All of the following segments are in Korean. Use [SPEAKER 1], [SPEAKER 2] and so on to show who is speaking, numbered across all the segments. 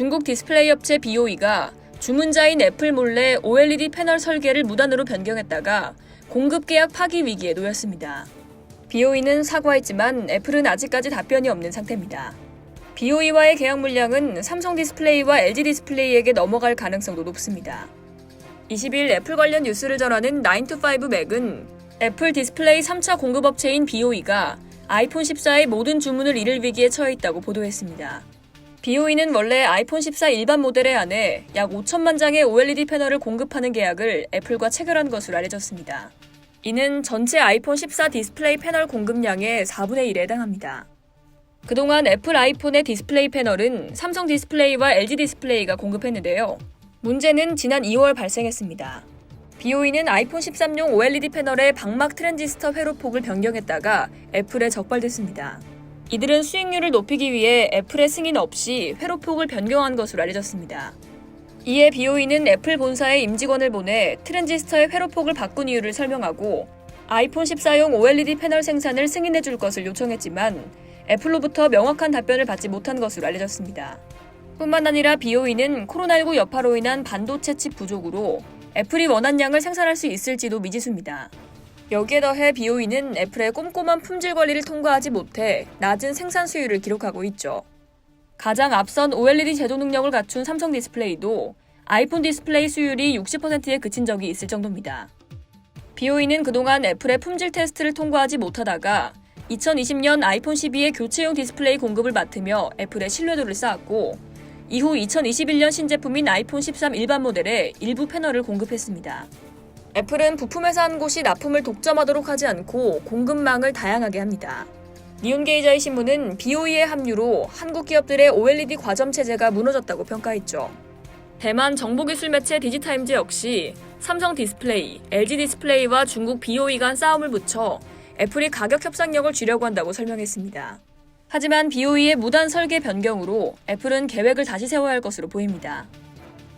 [SPEAKER 1] 중국 디스플레이 업체 BOE가 주문자인 애플 몰래 OLED 패널 설계를 무단으로 변경했다가 공급 계약 파기 위기에 놓였습니다. BOE는 사과했지만 애플은 아직까지 답변이 없는 상태입니다. BOE와의 계약 물량은 삼성 디스플레이와 LG 디스플레이에게 넘어갈 가능성도 높습니다. 20일 애플 관련 뉴스를 전하는 9to5 맥은 애플 디스플레이 3차 공급업체인 BOE가 아이폰 14의 모든 주문을 잃을 위기에 처해 있다고 보도했습니다. BOE는 원래 아이폰 14 일반 모델에 한해 약 5천만 장의 OLED 패널을 공급하는 계약을 애플과 체결한 것으로 알려졌습니다. 이는 전체 아이폰 14 디스플레이 패널 공급량의 4분의 1에 해당합니다. 그동안 애플 아이폰의 디스플레이 패널은 삼성 디스플레이와 LG 디스플레이가 공급했는데요. 문제는 지난 2월 발생했습니다. BOE는 아이폰 13용 OLED 패널의 방막 트랜지스터 회로폭을 변경했다가 애플에 적발됐습니다. 이들은 수익률을 높이기 위해 애플의 승인 없이 회로폭을 변경한 것으로 알려졌습니다. 이에 BOE는 애플 본사에 임직원을 보내 트랜지스터의 회로폭을 바꾼 이유를 설명하고 아이폰 14용 OLED 패널 생산을 승인해 줄 것을 요청했지만 애플로부터 명확한 답변을 받지 못한 것으로 알려졌습니다. 뿐만 아니라 BOE는 코로나19 여파로 인한 반도체 칩 부족으로 애플이 원한 양을 생산할 수 있을지도 미지수입니다. 여기에 더해 BOE는 애플의 꼼꼼한 품질 관리를 통과하지 못해 낮은 생산 수율을 기록하고 있죠. 가장 앞선 OLED 제조 능력을 갖춘 삼성 디스플레이도 아이폰 디스플레이 수율이 60%에 그친 적이 있을 정도입니다. BOE는 그동안 애플의 품질 테스트를 통과하지 못하다가 2020년 아이폰 12의 교체용 디스플레이 공급을 맡으며 애플의 신뢰도를 쌓았고 이후 2021년 신제품인 아이폰 13 일반 모델에 일부 패널을 공급했습니다. 애플은 부품회사 한 곳이 납품을 독점하도록 하지 않고 공급망을 다양하게 합니다. 니온게이자의 신문은 BOE의 합류로 한국 기업들의 OLED 과점 체제가 무너졌다고 평가했죠. 대만 정보기술 매체 디지타임즈 역시 삼성 디스플레이, LG 디스플레이와 중국 BOE 간 싸움을 붙여 애플이 가격 협상력을 쥐려고 한다고 설명했습니다. 하지만 BOE의 무단 설계 변경으로 애플은 계획을 다시 세워야 할 것으로 보입니다.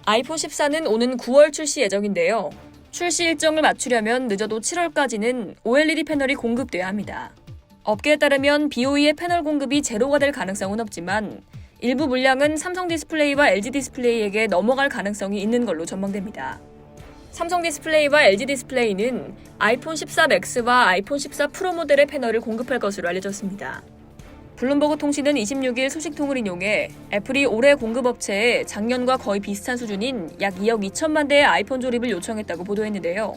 [SPEAKER 1] 아이폰 14는 오는 9월 출시 예정인데요. 출시 일정을 맞추려면 늦어도 7월까지는 OLED 패널이 공급돼야 합니다. 업계에 따르면 BOE의 패널 공급이 제로가 될 가능성은 없지만 일부 물량은 삼성 디스플레이와 LG 디스플레이에게 넘어갈 가능성이 있는 걸로 전망됩니다. 삼성 디스플레이와 LG 디스플레이는 아이폰 14 맥스와 아이폰 14 프로 모델의 패널을 공급할 것으로 알려졌습니다. 블룸버그 통신은 26일 소식통을 인용해 애플이 올해 공급업체에 작년과 거의 비슷한 수준인 약 2억 2천만 대의 아이폰 조립을 요청했다고 보도했는데요.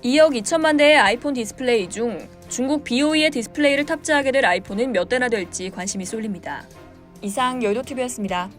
[SPEAKER 1] 2억 2천만 대의 아이폰 디스플레이 중 중국 BOE의 디스플레이를 탑재하게 될 아이폰은 몇 대나 될지 관심이 쏠립니다. 이상 여의도TV였습니다.